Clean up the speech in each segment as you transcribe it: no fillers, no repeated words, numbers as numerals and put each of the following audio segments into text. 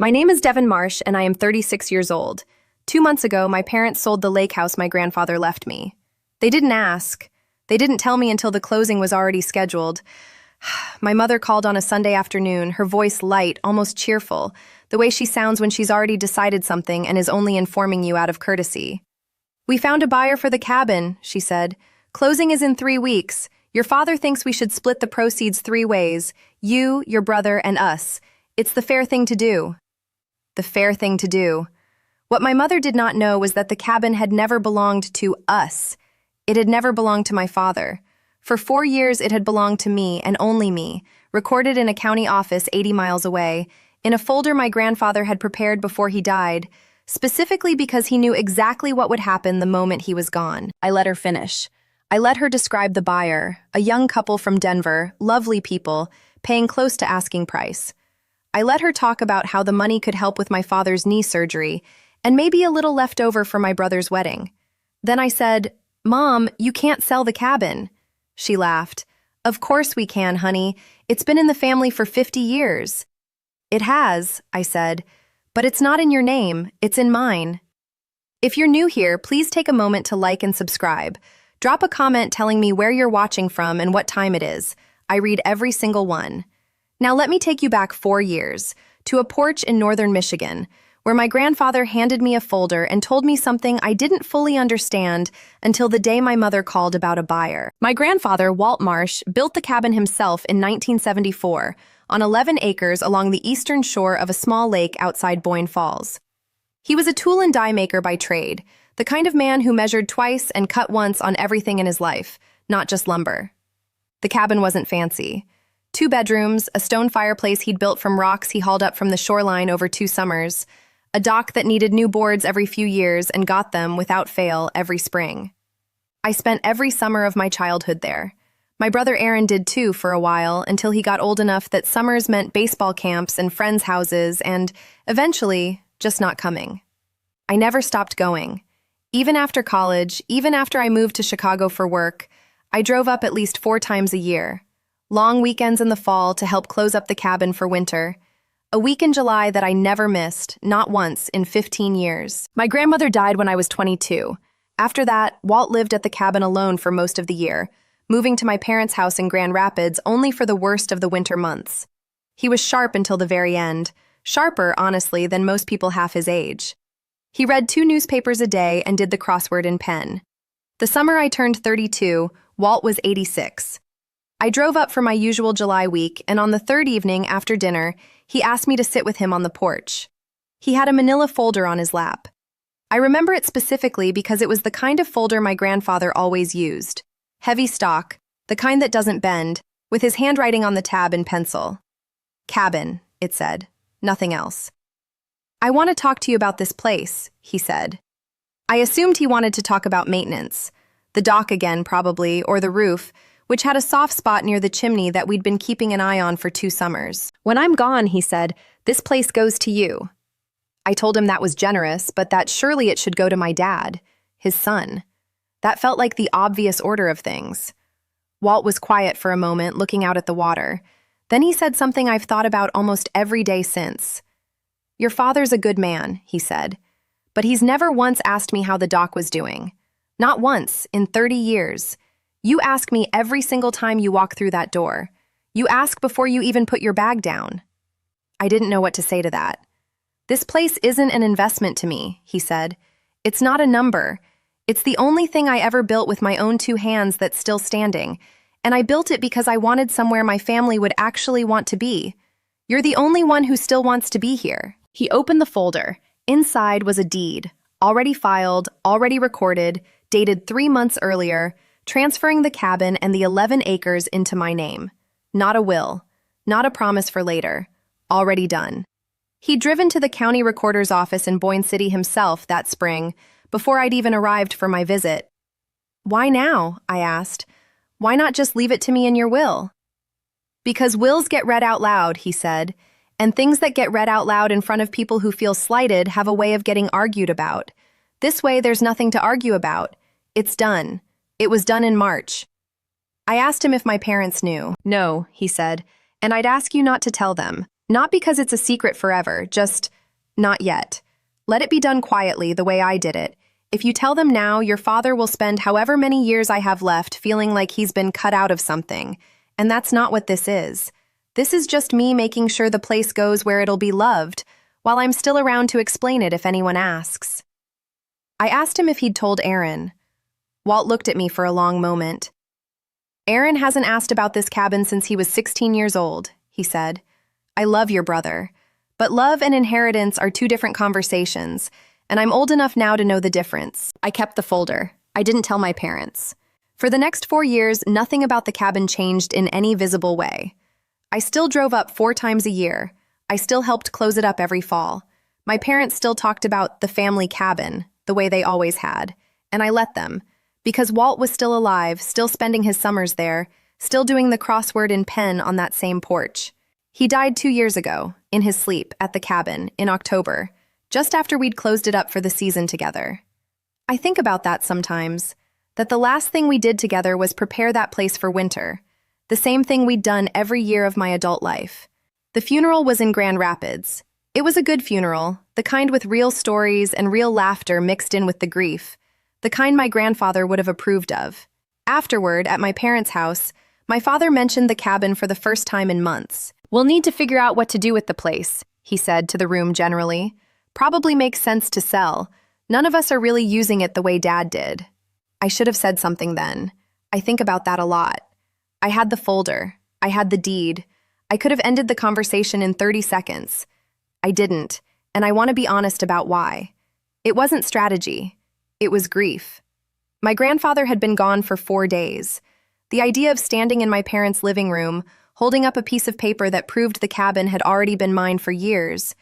My name is Devon Marsh, and I am 36 years old. 2 months ago, my parents sold the lake house my grandfather left me. They didn't ask. They didn't tell me until the closing was already scheduled. My mother called on a Sunday afternoon, her voice light, almost cheerful, the way she sounds when she's already decided something and is only informing you out of courtesy. "We found a buyer for the cabin," she said. "Closing is in 3 weeks. Your father thinks we should split the proceeds 3 ways, you, your brother, and us. It's the fair thing to do." The fair thing to do. What my mother did not know was that the cabin had never belonged to us. It had never belonged to my father. For 4 years, it had belonged to me and only me, recorded in a county office 80 miles away, in a folder my grandfather had prepared before he died, specifically because he knew exactly what would happen the moment he was gone. I let her finish. I let her describe the buyer, a young couple from Denver, lovely people, paying close to asking price. I let her talk about how the money could help with my father's knee surgery, and maybe a little left over for my brother's wedding. Then I said, "Mom, you can't sell the cabin." She laughed. "Of course we can, honey. It's been in the family for 50 years. "It has," I said, "but it's not in your name, it's in mine." If you're new here, please take a moment to like and subscribe. Drop a comment telling me where you're watching from and what time it is. I read every single one. Now let me take you back 4 years, to a porch in northern Michigan, where my grandfather handed me a folder and told me something I didn't fully understand until the day my mother called about a buyer. My grandfather, Walt Marsh, built the cabin himself in 1974, on 11 acres along the eastern shore of a small lake outside Boyne Falls. He was a tool and die maker by trade, the kind of man who measured twice and cut once on everything in his life, not just lumber. The cabin wasn't fancy. 2 bedrooms, a stone fireplace he'd built from rocks he hauled up from the shoreline over 2 summers, a dock that needed new boards every few years and got them, without fail, every spring. I spent every summer of my childhood there. My brother Aaron did too for a while, until he got old enough that summers meant baseball camps and friends' houses and, eventually, just not coming. I never stopped going. Even after college, even after I moved to Chicago for work, I drove up at least 4 times a year. Long weekends in the fall to help close up the cabin for winter. A week in July that I never missed, not once, in 15 years. My grandmother died when I was 22. After that, Walt lived at the cabin alone for most of the year, moving to my parents' house in Grand Rapids only for the worst of the winter months. He was sharp until the very end, sharper, honestly, than most people half his age. He read 2 newspapers a day and did the crossword in pen. The summer I turned 32, Walt was 86. I drove up for my usual July week, and on the 3rd evening after dinner, he asked me to sit with him on the porch. He had a manila folder on his lap. I remember it specifically because it was the kind of folder my grandfather always used. Heavy stock, the kind that doesn't bend, with his handwriting on the tab in pencil. "Cabin," it said. Nothing else. "I want to talk to you about this place," he said. I assumed he wanted to talk about maintenance. The dock again, probably, or the roof, which had a soft spot near the chimney that we'd been keeping an eye on for 2 summers. "When I'm gone," he said, "this place goes to you." I told him that was generous, but that surely it should go to my dad, his son. That felt like the obvious order of things. Walt was quiet for a moment, looking out at the water. Then he said something I've thought about almost every day since. "Your father's a good man," he said, "but he's never once asked me how the dock was doing. Not once, in 30 years. You ask me every single time you walk through that door. You ask before you even put your bag down." I didn't know what to say to that. "This place isn't an investment to me," he said. "It's not a number. It's the only thing I ever built with my own 2 hands that's still standing, and I built it because I wanted somewhere my family would actually want to be. You're the only one who still wants to be here." He opened the folder. Inside was a deed, already filed, already recorded, dated 3 months earlier, transferring the cabin and the 11 acres into my name. Not a will, not a promise for later. Already done. He'd driven to the county recorder's office in Boyne City himself that spring, before I'd even arrived for my visit. "Why now?" I asked. "Why not just leave it to me in your will?" "Because wills get read out loud," he said, "and things that get read out loud in front of people who feel slighted have a way of getting argued about. This way, there's nothing to argue about. It's done. It was done in March." I asked him if my parents knew. "No," he said, "and I'd ask you not to tell them. Not because it's a secret forever, just not yet. Let it be done quietly, the way I did it. If you tell them now, your father will spend however many years I have left feeling like he's been cut out of something. And that's not what this is. This is just me making sure the place goes where it'll be loved, while I'm still around to explain it if anyone asks. I asked him if he'd told Aaron. Walt looked at me for a long moment. Aaron hasn't asked about this cabin since he was 16 years old, he said. I love your brother. But love and inheritance are two different conversations, and I'm old enough now to know the difference. I kept the folder. I didn't tell my parents. For the next 4 years, nothing about the cabin changed in any visible way. I still drove up 4 times a year. I still helped close it up every fall. My parents still talked about the family cabin, the way they always had, and I let them, because Walt was still alive, still spending his summers there, still doing the crossword in pen on that same porch. He died 2 years ago, in his sleep, at the cabin, in October, just after we'd closed it up for the season together. I think about that sometimes, that the last thing we did together was prepare that place for winter, the same thing we'd done every year of my adult life. The funeral was in Grand Rapids. It was a good funeral, the kind with real stories and real laughter mixed in with the grief, the kind my grandfather would have approved of. Afterward, at my parents' house, my father mentioned the cabin for the first time in months. We'll need to figure out what to do with the place, he said to the room generally. Probably makes sense to sell. None of us are really using it the way Dad did. I should have said something then. I think about that a lot. I had the folder. I had the deed. I could have ended the conversation in 30 seconds. I didn't, and I want to be honest about why. It wasn't strategy. It was grief. My grandfather had been gone for 4 days. The idea of standing in my parents' living room, holding up a piece of paper that proved the cabin had already been mine for years,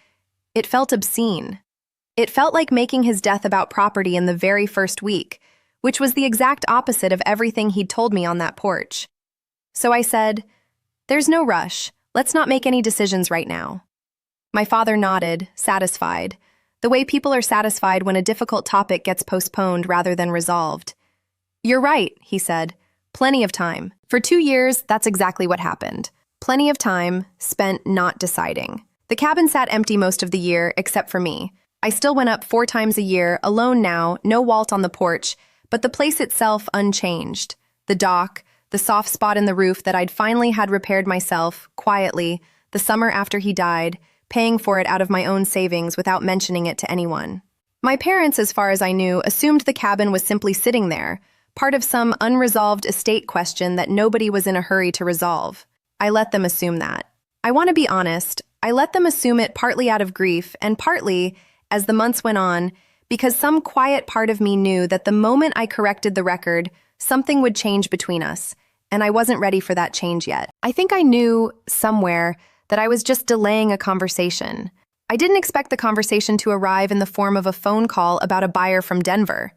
it felt obscene. It felt like making his death about property in the very first week, which was the exact opposite of everything he'd told me on that porch. So I said, "There's no rush. Let's not make any decisions right now." My father nodded, satisfied, the way people are satisfied when a difficult topic gets postponed rather than resolved. "You're right," he said. "Plenty of time." For 2 years, that's exactly what happened. Plenty of time spent not deciding. The cabin sat empty most of the year, except for me. I still went up 4 times a year, alone now, no Walt on the porch, but the place itself unchanged. The dock, the soft spot in the roof that I'd finally had repaired myself, quietly, the summer after he died, paying for it out of my own savings without mentioning it to anyone. My parents, as far as I knew, assumed the cabin was simply sitting there, part of some unresolved estate question that nobody was in a hurry to resolve. I let them assume that. I want to be honest, I let them assume it partly out of grief and partly, as the months went on, because some quiet part of me knew that the moment I corrected the record, something would change between us, and I wasn't ready for that change yet. I think I knew, somewhere, that I was just delaying a conversation. I didn't expect the conversation to arrive in the form of a phone call about a buyer from Denver.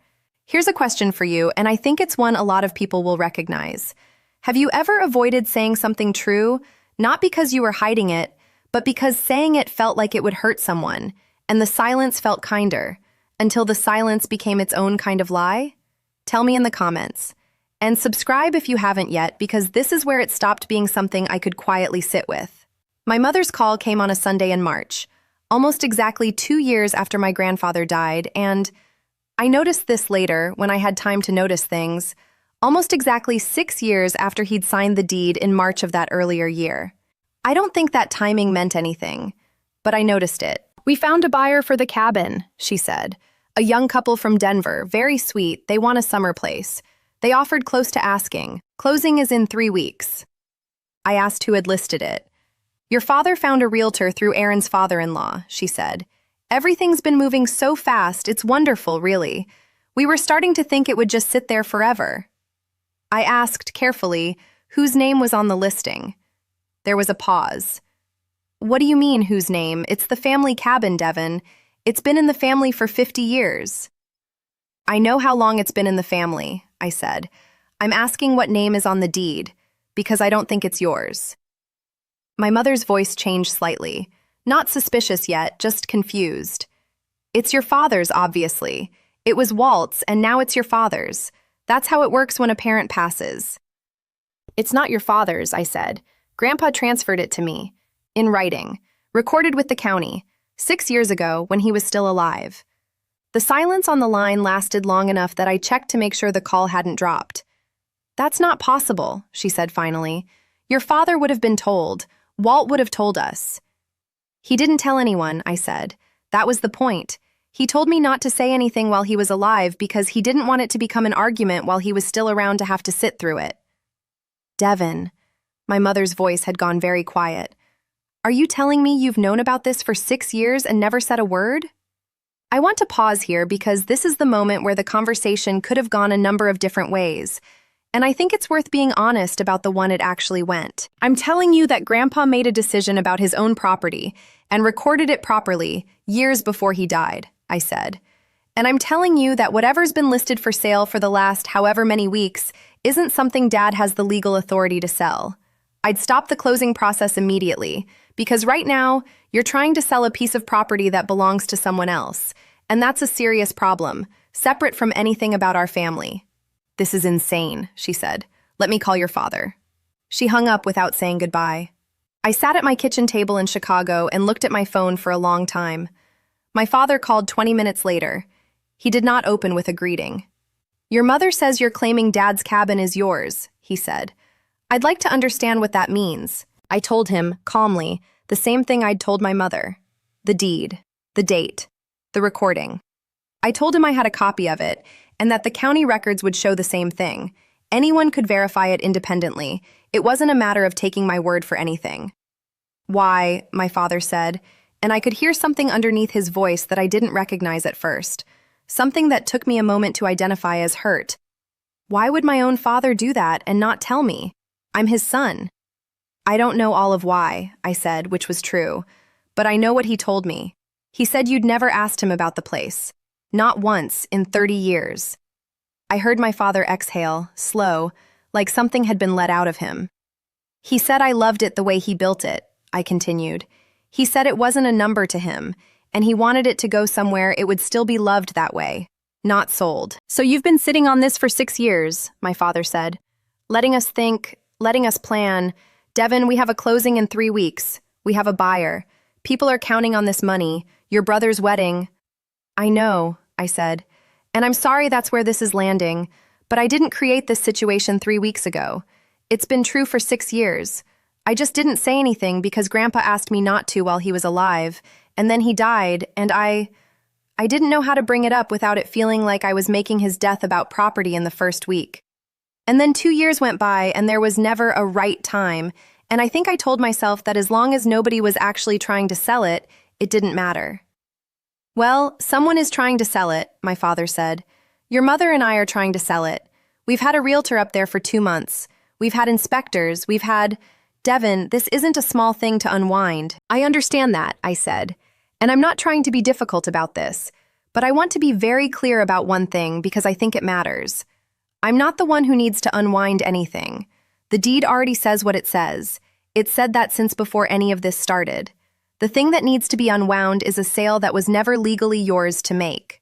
Here's a question for you, and I think it's one a lot of people will recognize. Have you ever avoided saying something true, not because you were hiding it, but because saying it felt like it would hurt someone, and the silence felt kinder, until the silence became its own kind of lie? Tell me in the comments. And subscribe if you haven't yet, because this is where it stopped being something I could quietly sit with. My mother's call came on a Sunday in March, almost exactly 2 years after my grandfather died, and I noticed this later, when I had time to notice things, almost exactly 6 years after he'd signed the deed in March of that earlier year. I don't think that timing meant anything, but I noticed it. "We found a buyer for the cabin," she said. "A young couple from Denver, very sweet, they want a summer place. They offered close to asking. Closing is in 3 weeks. I asked who had listed it. "Your father found a realtor through Aaron's father-in-law," she said. "Everything's been moving so fast, it's wonderful, really. We were starting to think it would just sit there forever." I asked, carefully, whose name was on the listing. There was a pause. "What do you mean, whose name? It's the family cabin, Devon. It's been in the family for 50 years. "I know how long it's been in the family," I said. "I'm asking what name is on the deed, because I don't think it's yours." My mother's voice changed slightly. Not suspicious yet, just confused. "It's your father's, obviously. It was Walt's, and now it's your father's. That's how it works when a parent passes." "It's not your father's," I said. "Grandpa transferred it to me. In writing. recorded with the county, 6 years ago when he was still alive. The silence on the line lasted long enough that I checked to make sure the call hadn't dropped. "That's not possible," she said finally. "Your father would have been told. Walt would have told us." "He didn't tell anyone," I said. "That was the point. He told me not to say anything while he was alive because he didn't want it to become an argument while he was still around to have to sit through it." "Devon," my mother's voice had gone very quiet. "Are you telling me you've known about this for 6 years and never said a word?" I want to pause here because this is the moment where the conversation could have gone a number of different ways, and I think it's worth being honest about the one it actually went. I'm telling you that Grandpa made a decision about his own property and recorded it properly years before he died, I said. And I'm telling you that whatever's been listed for sale for the last however many weeks isn't something Dad has the legal authority to sell. I'd stop the closing process immediately, because right now, you're trying to sell a piece of property that belongs to someone else, and that's a serious problem, separate from anything about our family. "This is insane," she said. "Let me call your father." She hung up without saying goodbye. I sat at my kitchen table in Chicago and looked at my phone for a long time. My father called 20 minutes later. He did not open with a greeting. "Your mother says you're claiming Dad's cabin is yours," he said. "I'd like to understand what that means." I told him, calmly, the same thing I'd told my mother. The deed, the date, the recording. I told him I had a copy of it, and that the county records would show the same thing. Anyone could verify it independently. It wasn't a matter of taking my word for anything. "Why," my father said, and I could hear something underneath his voice that I didn't recognize at first, something that took me a moment to identify as hurt. "Why would my own father do that and not tell me? I'm his son." "I don't know all of why," I said, which was true, "but I know what he told me. He said you'd never asked him about the place. Not once in 30 years. I heard my father exhale, slow, like something had been let out of him. "He said I loved it the way he built it," I continued. "He said it wasn't a number to him, and he wanted it to go somewhere it would still be loved that way, not sold." "So you've been sitting on this for 6 years, my father said. "Letting us think, letting us plan. Devon, we have a closing in 3 weeks. We have a buyer. People are counting on this money. Your brother's wedding." "I know," I said, "and I'm sorry that's where this is landing, but I didn't create this situation 3 weeks ago. It's been true for 6 years. I just didn't say anything because Grandpa asked me not to while he was alive, and then he died, and I didn't know how to bring it up without it feeling like I was making his death about property in the first week. And then 2 years went by, and there was never a right time, and I think I told myself that as long as nobody was actually trying to sell it, it didn't matter." "Well, someone is trying to sell it," my father said. "Your mother and I are trying to sell it. We've had a realtor up there for 2 months. We've had inspectors. We've had... Devon, this isn't a small thing to unwind." "I understand that," I said, "and I'm not trying to be difficult about this, but I want to be very clear about one thing because I think it matters. I'm not the one who needs to unwind anything. The deed already says what it says. It said that since before any of this started. The thing that needs to be unwound is a sale that was never legally yours to make."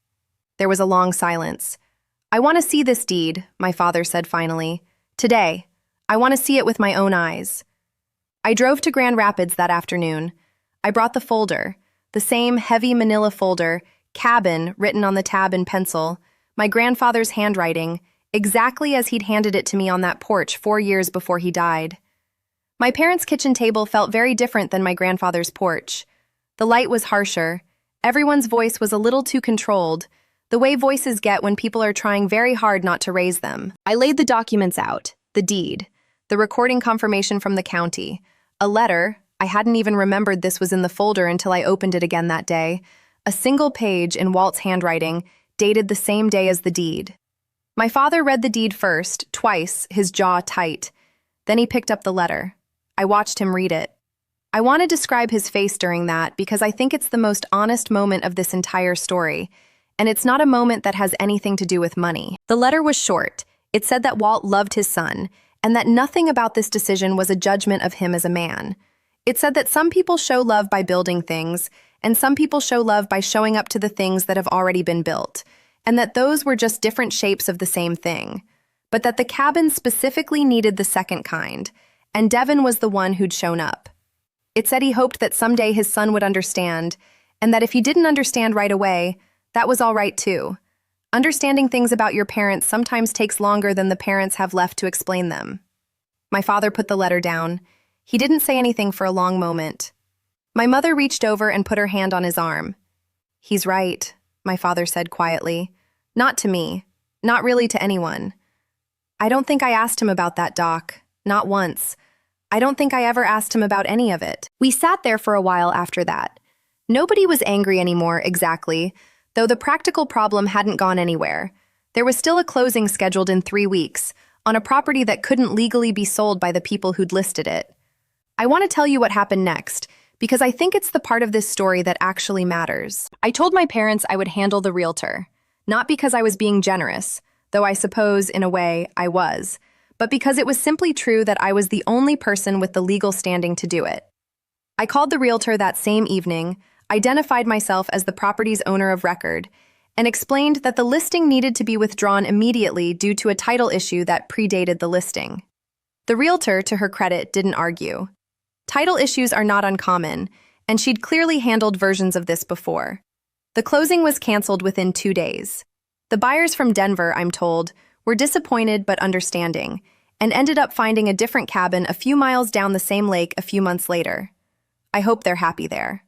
There was a long silence. "I want to see this deed," my father said finally. "Today. I want to see it with my own eyes." I drove to Grand Rapids that afternoon. I brought the folder, the same heavy manila folder, cabin written on the tab in pencil, my grandfather's handwriting, exactly as he'd handed it to me on that porch 4 years before he died. My parents' kitchen table felt very different than my grandfather's porch. The light was harsher. Everyone's voice was a little too controlled, the way voices get when people are trying very hard not to raise them. I laid the documents out, the deed, the recording confirmation from the county, a letter, I hadn't even remembered this was in the folder until I opened it again that day, a single page in Walt's handwriting, dated the same day as the deed. My father read the deed first, twice, his jaw tight. Then he picked up the letter. I watched him read it. I want to describe his face during that because I think it's the most honest moment of this entire story, and it's not a moment that has anything to do with money. The letter was short. It said that Walt loved his son, and that nothing about this decision was a judgment of him as a man. It said that some people show love by building things, and some people show love by showing up to the things that have already been built, and that those were just different shapes of the same thing, but that the cabin specifically needed the second kind, and Devon was the one who'd shown up. It said he hoped that someday his son would understand, and that if he didn't understand right away, that was all right too. Understanding things about your parents sometimes takes longer than the parents have left to explain them. My father put the letter down. He didn't say anything for a long moment. My mother reached over and put her hand on his arm. "He's right," my father said quietly. "Not to me. Not really to anyone. I don't think I asked him about that, Doc. Not once. I don't think I ever asked him about any of it." We sat there for a while after that. Nobody was angry anymore, exactly, though the practical problem hadn't gone anywhere. There was still a closing scheduled in 3 weeks, on a property that couldn't legally be sold by the people who'd listed it. I want to tell you what happened next, because I think it's the part of this story that actually matters. I told my parents I would handle the realtor, not because I was being generous, though I suppose, in a way, I was, but because it was simply true that I was the only person with the legal standing to do it. I called the realtor that same evening, identified myself as the property's owner of record, and explained that the listing needed to be withdrawn immediately due to a title issue that predated the listing. The realtor, to her credit, didn't argue. Title issues are not uncommon, and she'd clearly handled versions of this before. The closing was canceled within 2 days. The buyers from Denver, I'm told, were disappointed but understanding, and ended up finding a different cabin a few miles down the same lake a few months later. I hope they're happy there.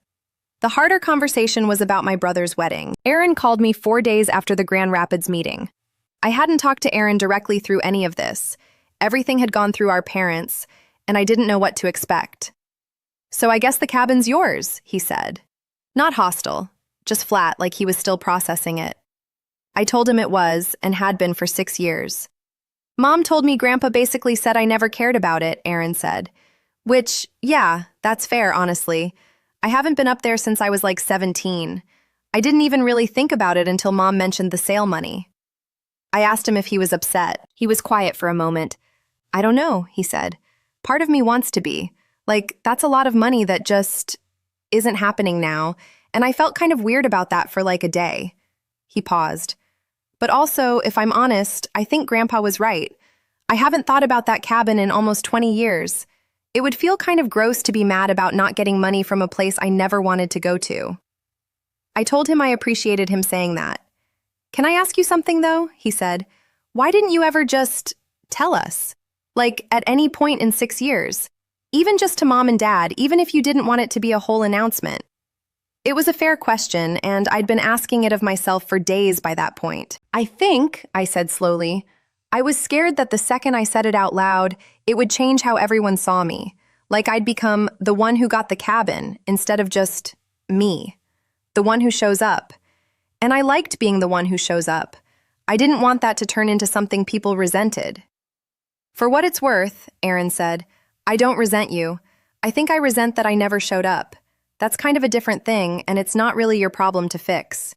The harder conversation was about my brother's wedding. Aaron called me 4 days after the Grand Rapids meeting. I hadn't talked to Aaron directly through any of this. Everything had gone through our parents, and I didn't know what to expect. "So I guess the cabin's yours," he said. Not hostile, just flat, like he was still processing it. I told him it was, and had been for 6 years. "Mom told me Grandpa basically said I never cared about it," Aaron said. Which, yeah, that's fair, honestly. I haven't been up there since I was like 17. I didn't even really think about it until Mom mentioned the sale money. I asked him if he was upset. He was quiet for a moment. "I don't know," he said. "Part of me wants to be. Like, that's a lot of money that just isn't happening now, and I felt kind of weird about that for like a day." He paused. "But also, if I'm honest, I think Grandpa was right. I haven't thought about that cabin in almost 20 years. It would feel kind of gross to be mad about not getting money from a place I never wanted to go to." I told him I appreciated him saying that. "Can I ask you something, though?" he said. "Why didn't you ever just tell us? Like, at any point in 6 years? Even just to Mom and Dad, even if you didn't want it to be a whole announcement." It was a fair question, and I'd been asking it of myself for days by that point. "I think," I said slowly, "I was scared that the second I said it out loud, it would change how everyone saw me. Like I'd become the one who got the cabin instead of just me. The one who shows up. And I liked being the one who shows up. I didn't want that to turn into something people resented." "For what it's worth," Aaron said, "I don't resent you. I think I resent that I never showed up. That's kind of a different thing, and it's not really your problem to fix."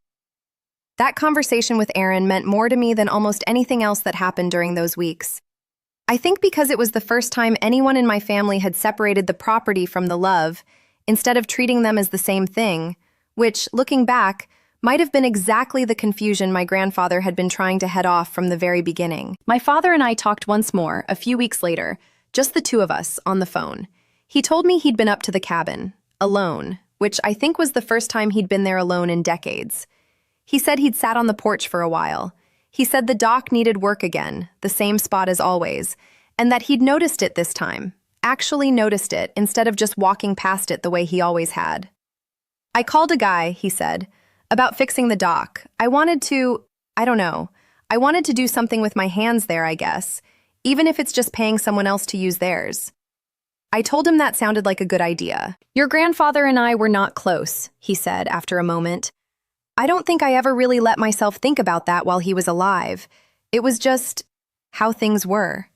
That conversation with Aaron meant more to me than almost anything else that happened during those weeks. I think because it was the first time anyone in my family had separated the property from the love, instead of treating them as the same thing, which, looking back, might have been exactly the confusion my grandfather had been trying to head off from the very beginning. My father and I talked once more, a few weeks later, just the two of us, on the phone. He told me he'd been up to the cabin, alone, which I think was the first time he'd been there alone in decades. He said he'd sat on the porch for a while. He said the dock needed work again, the same spot as always, and that he'd noticed it this time, actually noticed it instead of just walking past it the way he always had. "I called a guy," he said, "about fixing the dock. I wanted to, I don't know, I wanted to do something with my hands there, I guess, even if it's just paying someone else to use theirs." I told him that sounded like a good idea. "Your grandfather and I were not close," he said after a moment. "I don't think I ever really let myself think about that while he was alive. It was just how things were.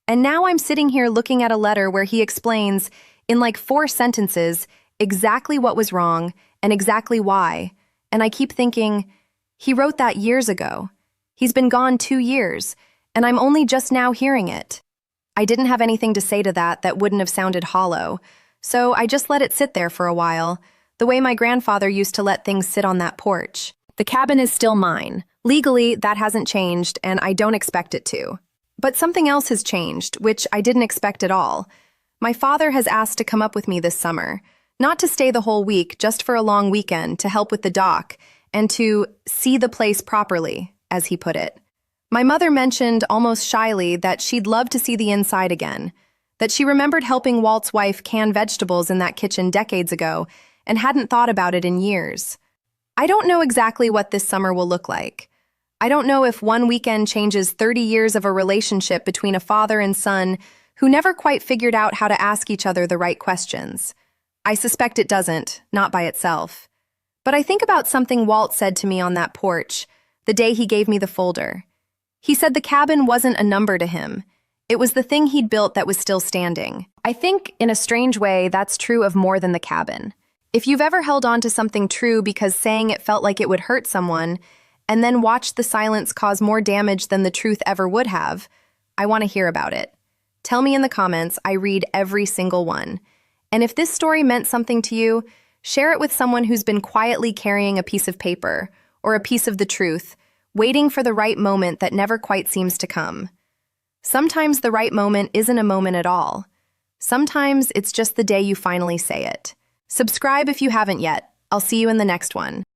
And now I'm sitting here looking at a letter where he explains, in like 4 sentences, exactly what was wrong and exactly why. And I keep thinking, he wrote that years ago. He's been gone 2 years, and I'm only just now hearing it." I didn't have anything to say to that wouldn't have sounded hollow, so I just let it sit there for a while, the way my grandfather used to let things sit on that porch. The cabin is still mine. Legally, that hasn't changed, and I don't expect it to. But something else has changed, which I didn't expect at all. My father has asked to come up with me this summer, not to stay the whole week, just for a long weekend to help with the dock and to see the place properly, as he put it. My mother mentioned almost shyly that she'd love to see the inside again, that she remembered helping Walt's wife can vegetables in that kitchen decades ago and hadn't thought about it in years. I don't know exactly what this summer will look like. I don't know if one weekend changes 30 years of a relationship between a father and son who never quite figured out how to ask each other the right questions. I suspect it doesn't, not by itself. But I think about something Walt said to me on that porch, the day he gave me the folder. He said the cabin wasn't a number to him. It was the thing he'd built that was still standing. I think, in a strange way, that's true of more than the cabin. If you've ever held on to something true because saying it felt like it would hurt someone, and then watched the silence cause more damage than the truth ever would have, I want to hear about it. Tell me in the comments. I read every single one. And if this story meant something to you, share it with someone who's been quietly carrying a piece of paper or a piece of the truth, waiting for the right moment that never quite seems to come. Sometimes the right moment isn't a moment at all. Sometimes it's just the day you finally say it. Subscribe if you haven't yet. I'll see you in the next one.